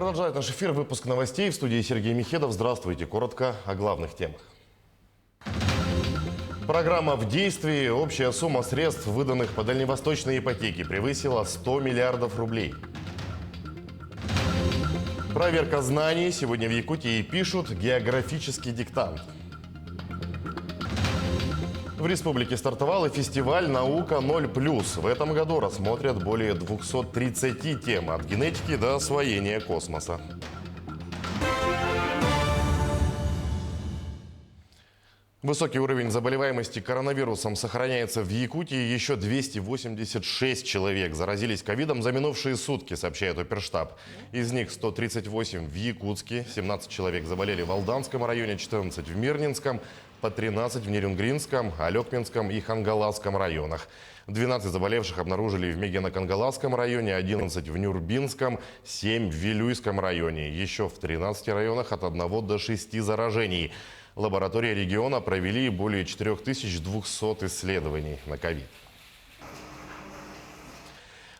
Продолжает наш эфир выпуск новостей. В студии Сергей Михедов. Здравствуйте. Коротко о главных темах. Программа в действии. Общая сумма средств, выданных по дальневосточной ипотеке, превысила 100 миллиардов рублей. Проверка знаний. Сегодня в Якутии пишут географический диктант. В республике стартовал и фестиваль «Наука 0+.» В этом году рассмотрят более 230 тем от генетики до освоения космоса. Высокий уровень заболеваемости коронавирусом сохраняется в Якутии. Еще 286 человек заразились ковидом за минувшие сутки, сообщает Оперштаб. Из них 138 в Якутске, 17 человек заболели в Алданском районе, 14 в Мирнинском, по 13 в Нерюнгринском, Алекминском и Хангаласском районах. 12 заболевших обнаружили в Мегино-Кангаласском районе, 11 в Нюрбинском, 7 в Вилюйском районе. Еще в 13 районах от 1 до 6 заражений. Лаборатории региона провели более 4200 исследований на ковид.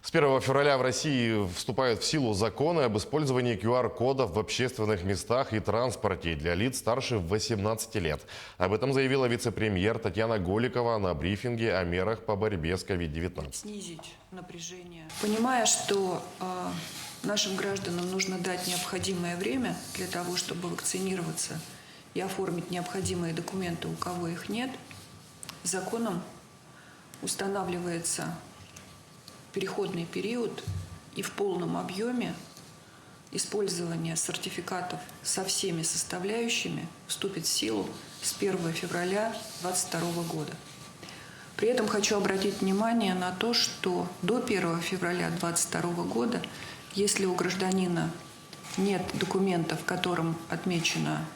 С 1 февраля в России вступают в силу законы об использовании QR-кодов в общественных местах и транспорте для лиц старше 18 лет. Об этом заявила вице-премьер Татьяна Голикова на брифинге о мерах по борьбе с COVID-19. Снизить напряжение. Понимая, что нашим гражданам нужно дать необходимое время для того, чтобы вакцинироваться и оформить необходимые документы, у кого их нет, законом устанавливается переходный период, и в полном объеме использование сертификатов со всеми составляющими вступит в силу с 1 февраля 2022 года. При этом хочу обратить внимание на то, что до 1 февраля 2022 года, если у гражданина нет документов, в котором отмечена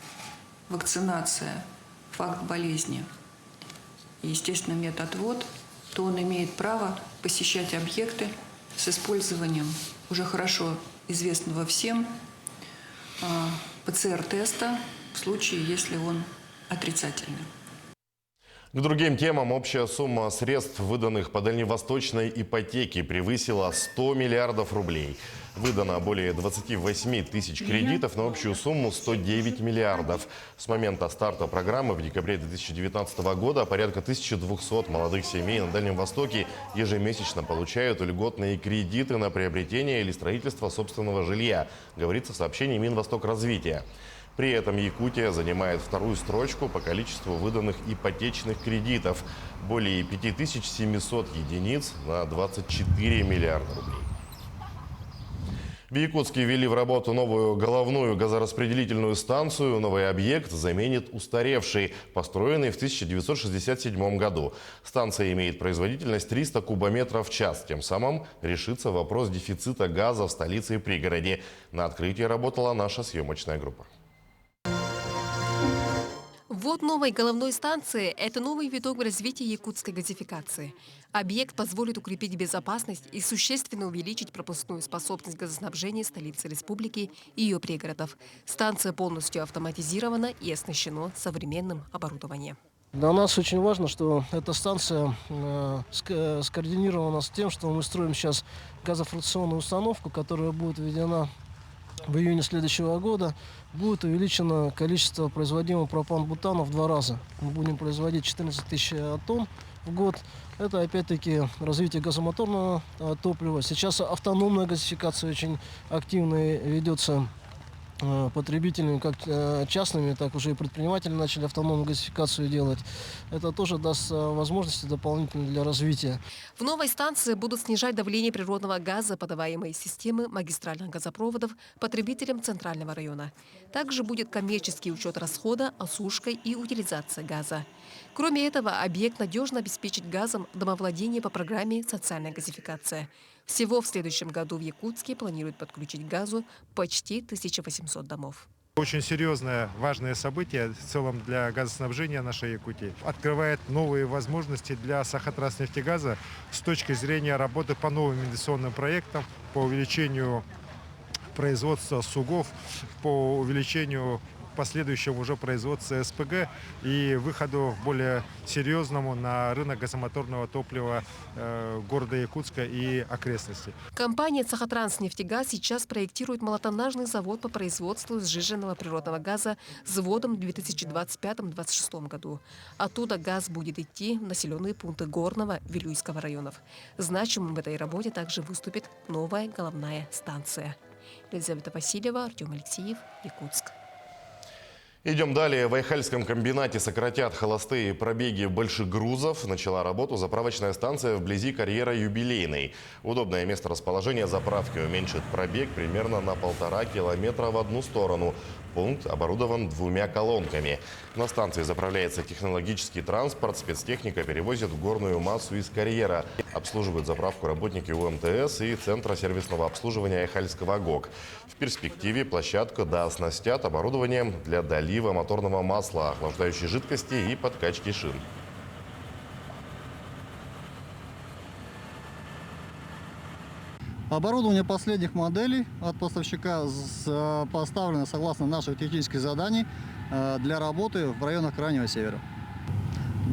вакцинация, факт болезни и, естественно, медотвод, то он имеет право посещать объекты с использованием уже хорошо известного всем ПЦР-теста в случае, если он отрицательный. К другим темам. Общая сумма средств, выданных по дальневосточной ипотеке, превысила 100 миллиардов рублей. Выдано более 28 тысяч кредитов на общую сумму 109 миллиардов. С момента старта программы в декабре 2019 года порядка 1200 молодых семей на Дальнем Востоке ежемесячно получают льготные кредиты на приобретение или строительство собственного жилья, говорится в сообщении Минвостокразвития. При этом Якутия занимает вторую строчку по количеству выданных ипотечных кредитов – более 5700 единиц на 24 миллиарда рублей. В Якутске ввели в работу новую головную газораспределительную станцию. Новый объект заменит устаревший, построенный в 1967 году. Станция имеет производительность 300 кубометров в час. Тем самым решится вопрос дефицита газа в столице и пригороде. На открытии работала наша съемочная группа. Ввод новой головной станции – это новый виток в развитии якутской газификации. Объект позволит укрепить безопасность и существенно увеличить пропускную способность газоснабжения столицы республики и ее пригородов. Станция полностью автоматизирована и оснащена современным оборудованием. Для нас очень важно, что эта станция скоординирована с тем, что мы строим сейчас газофракционную установку, которая будет введена в июне следующего года. Будет увеличено количество производимого пропан-бутана в 2 раза. Мы будем производить 14 тысяч тонн в год. Это опять-таки развитие газомоторного топлива. Сейчас автономная газификация очень активно ведется потребителями, как частными, так уже и предприниматели начали автономную газификацию делать. Это тоже даст возможности дополнительные для развития. В новой станции будут снижать давление природного газа, подаваемой из системы магистральных газопроводов потребителям Центрального района. Также будет коммерческий учет расхода, осушка и утилизация газа. Кроме этого, объект надежно обеспечит газом домовладение по программе «Социальная газификация». Всего в следующем году в Якутске планируют подключить к газу почти 1800 домов. Очень серьезное, важное событие в целом для газоснабжения нашей Якутии. Открывает новые возможности для Сахатранснефтегаза с точки зрения работы по новым инвестиционным проектам, по увеличению производства СУГов, по увеличению последующем уже производстве СПГ и выходу более серьезному на рынок газомоторного топлива города Якутска и окрестностей. Компания «Сахатранснефтегаз» сейчас проектирует малотоннажный завод по производству сжиженного природного газа с вводом в 2025-2026 году. Оттуда газ будет идти в населенные пункты Горного, Вилюйского районов. Значимым в этой работе также выступит новая головная станция. Елизавета Васильева, Артем Алексеев, Якутск. Идем далее. В Айхальском комбинате сократят холостые пробеги больших грузов. Начала работу заправочная станция вблизи карьера «Юбилейный». Удобное место расположения заправки уменьшит пробег примерно на 1,5 километра в одну сторону. Пункт оборудован 2 колонками. На станции заправляется технологический транспорт. Спецтехника перевозит горную массу из карьера. Обслуживают заправку работники УМТС и Центра сервисного обслуживания Айхальского ГОК. В перспективе площадку дооснастят оборудованием для долива моторного масла, охлаждающей жидкости и подкачки шин. Оборудование последних моделей от поставщика поставлено согласно наших технических заданий для работы в районах Крайнего Севера.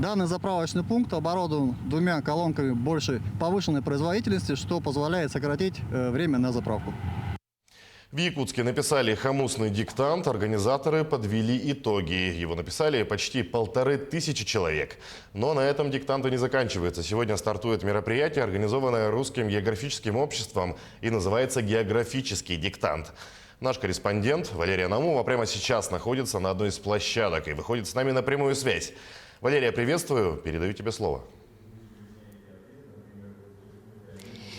Данный заправочный пункт оборудован 2 колонками большей повышенной производительности, что позволяет сократить время на заправку. В Якутске написали хомусный диктант, организаторы подвели итоги. Его написали почти 1500 человек. Но на этом диктанты не заканчиваются. Сегодня стартует мероприятие, организованное Русским географическим обществом, и называется «Географический диктант». Наш корреспондент Валерия Наумова прямо сейчас находится на одной из площадок и выходит с нами на прямую связь. Валерия, приветствую, передаю тебе слово.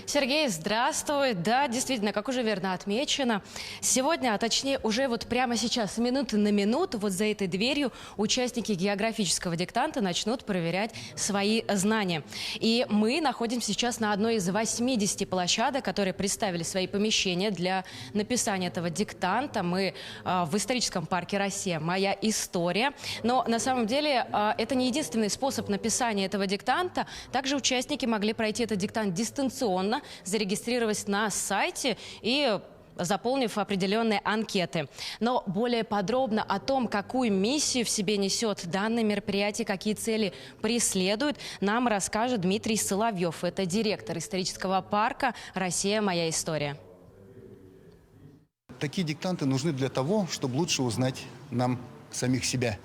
Сергей, здравствуй. Да, действительно, как уже верно отмечено, сегодня, а точнее уже вот прямо сейчас, с минуты на минуту, вот за этой дверью участники географического диктанта начнут проверять свои знания. И мы находимся сейчас на одной из 80 площадок, которые представили свои помещения для написания этого диктанта. Мы в историческом парке «Россия. Моя история». Но на самом деле это не единственный способ написания этого диктанта. Также участники могли пройти этот диктант дистанционно, зарегистрировать на сайте и заполнив определенные анкеты. Но более подробно о том, какую миссию в себе несет данное мероприятие, какие цели преследует, нам расскажет Дмитрий Соловьев. Это директор исторического парка «Россия. Моя история». Такие диктанты нужны для того, чтобы лучше узнать нам самих себя,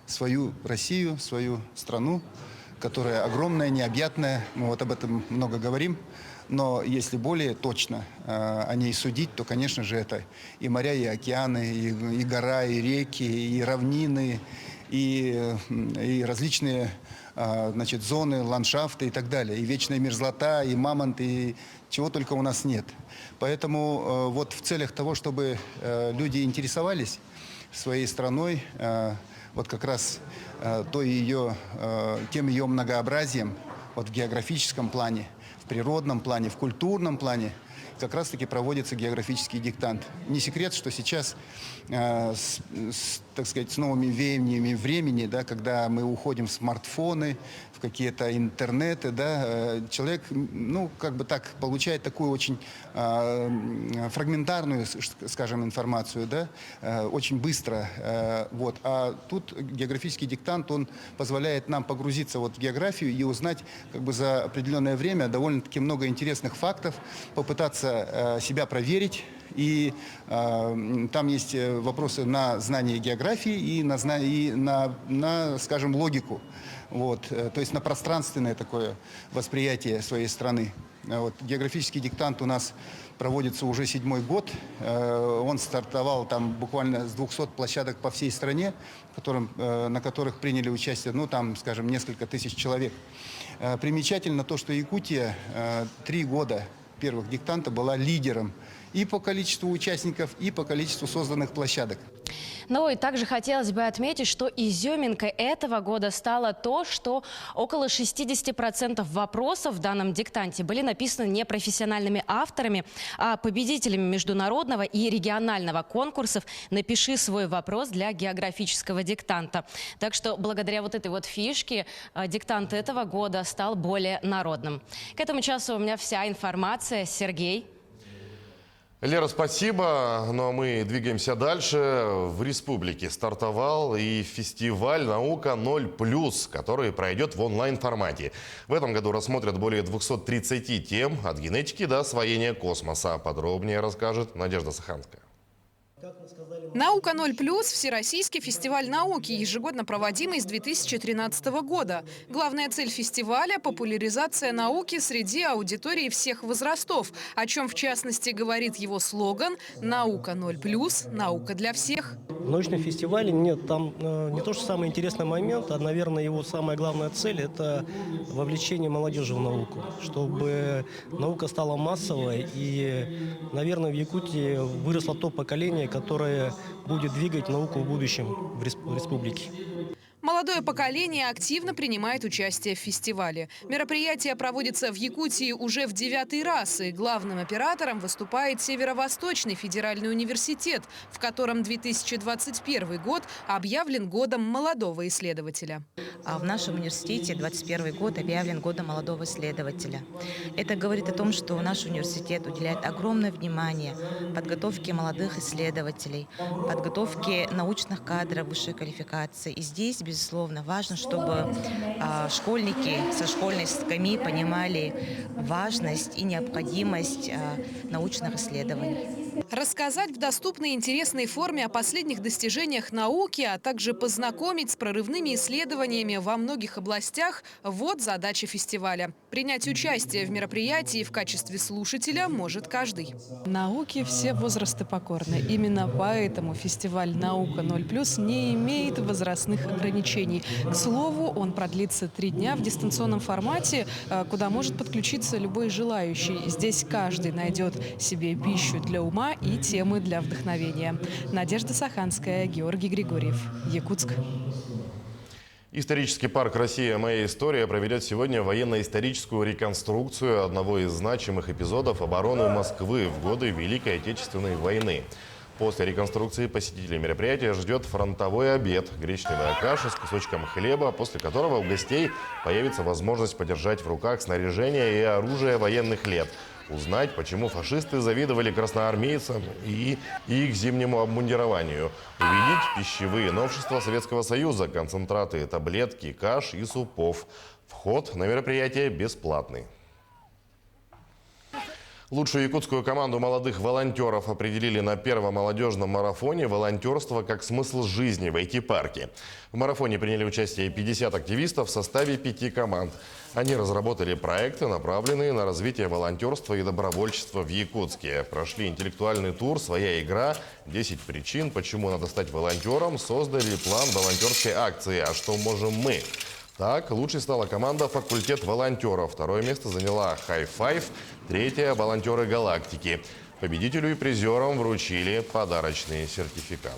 свою Россию, свою страну, которая огромная, необъятная. Мы вот об этом много говорим. Но если более точно о ней судить, то, конечно же, это и моря, и океаны, и гора, и реки, и равнины, и различные значит, зоны, ландшафты и так далее. И вечная мерзлота, и мамонты, и чего только у нас нет. Поэтому вот в целях того, чтобы люди интересовались своей страной, вот как раз тем ее многообразием вот в географическом плане, в природном плане, в культурном плане как раз-таки проводится географический диктант. Не секрет, что сейчас, так сказать, с новыми веяниями времени, да, когда мы уходим в смартфоны, в какие-то интернеты, да, человек, ну, как бы так, получает такую очень фрагментарную, скажем, информацию, да, очень быстро. Вот. А тут географический диктант, он позволяет нам погрузиться вот в географию и узнать как бы за определенное время довольно-таки много интересных фактов, попытаться себя проверить. И там есть вопросы на знание географии и на, скажем, логику. Вот. То есть на пространственное такое восприятие своей страны. Вот. Географический диктант у нас проводится уже 7-й год. Он стартовал там буквально с 200 площадок по всей стране, на которых приняли участие, ну, там, скажем, несколько тысяч человек. Примечательно то, что Якутия 3 года первых диктанта была лидером и по количеству участников, и по количеству созданных площадок. Ну и также хотелось бы отметить, что изюминкой этого года стало то, что около 60% вопросов в данном диктанте были написаны не профессиональными авторами, а победителями международного и регионального конкурсов «Напиши свой вопрос» для географического диктанта. Так что благодаря вот этой вот фишке диктант этого года стал более народным. К этому часу у меня вся информация. Сергей. Лера, спасибо. Ну а мы двигаемся дальше. В республике стартовал и фестиваль «Наука 0+,» который пройдет в онлайн-формате. В этом году рассмотрят более 230 тем от генетики до освоения космоса. Подробнее расскажет Надежда Саханская. «Наука 0+,» – всероссийский фестиваль науки, ежегодно проводимый с 2013 года. Главная цель фестиваля – популяризация науки среди аудитории всех возрастов, о чем в частности говорит его слоган «Наука 0+, наука для всех». В научном фестивале нет, там не то, что самый интересный момент, а, наверное, его самая главная цель – это вовлечение молодежи в науку, чтобы наука стала массовой и, наверное, в Якутии выросло то поколение, которое будет двигать науку в будущем в республике. Молодое поколение активно принимает участие в фестивале. Мероприятие проводится в Якутии уже в 9-й раз, и главным оператором выступает Северо-Восточный федеральный университет, в котором 2021 год объявлен годом молодого исследователя. В нашем университете 2021 год объявлен годом молодого исследователя. Это говорит о том, что наш университет уделяет огромное внимание подготовке молодых исследователей, подготовке научных кадров высшей квалификации. И здесь, безусловно, важно, чтобы школьники со школьной скамьи понимали важность и необходимость научных исследований. Рассказать в доступной и интересной форме о последних достижениях науки, а также познакомить с прорывными исследованиями во многих областях – вот задача фестиваля. Принять участие в мероприятии в качестве слушателя может каждый. Науке все возрасты покорны. Именно поэтому фестиваль «Наука 0+,» не имеет возрастных ограничений. К слову, он продлится 3 дня в дистанционном формате, куда может подключиться любой желающий. Здесь каждый найдет себе пищу для ума и темы для вдохновения. Надежда Саханская, Георгий Григорьев, Якутск. Исторический парк «Россия. Моя история» проведет сегодня военно-историческую реконструкцию одного из значимых эпизодов обороны Москвы в годы Великой Отечественной войны. После реконструкции посетителей мероприятия ждет фронтовой обед – гречневая каша с кусочком хлеба, после которого у гостей появится возможность подержать в руках снаряжение и оружие военных лет. Узнать, почему фашисты завидовали красноармейцам и их зимнему обмундированию. Увидеть пищевые новшества Советского Союза, концентраты, таблетки, каш и супов. Вход на мероприятие бесплатный. Лучшую якутскую команду молодых волонтеров определили на первом молодежном марафоне «Волонтерство как смысл жизни» в IT-парке. В марафоне приняли участие 50 активистов в составе 5 команд. Они разработали проекты, направленные на развитие волонтерства и добровольчества в Якутске. Прошли интеллектуальный тур «Своя игра», 10 причин, почему надо стать волонтером, создали план волонтерской акции «А что можем мы?». Так, лучшей стала команда «Факультет волонтеров». Второе место заняла «High Five», третье – «Волонтеры галактики». Победителю и призерам вручили подарочные сертификаты.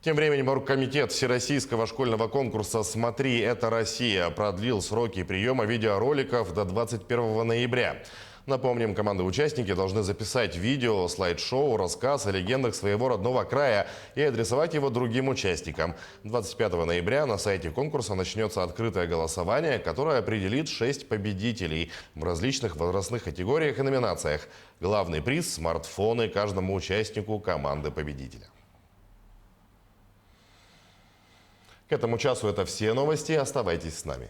Тем временем оргкомитет Всероссийского школьного конкурса «Смотри, это Россия» продлил сроки приема видеороликов до 21 ноября. Напомним, команды-участники должны записать видео, слайд-шоу, рассказ о легендах своего родного края и адресовать его другим участникам. 25 ноября на сайте конкурса начнется открытое голосование, которое определит 6 победителей в различных возрастных категориях и номинациях. Главный приз – смартфоны каждому участнику команды победителя. К этому часу это все новости. Оставайтесь с нами.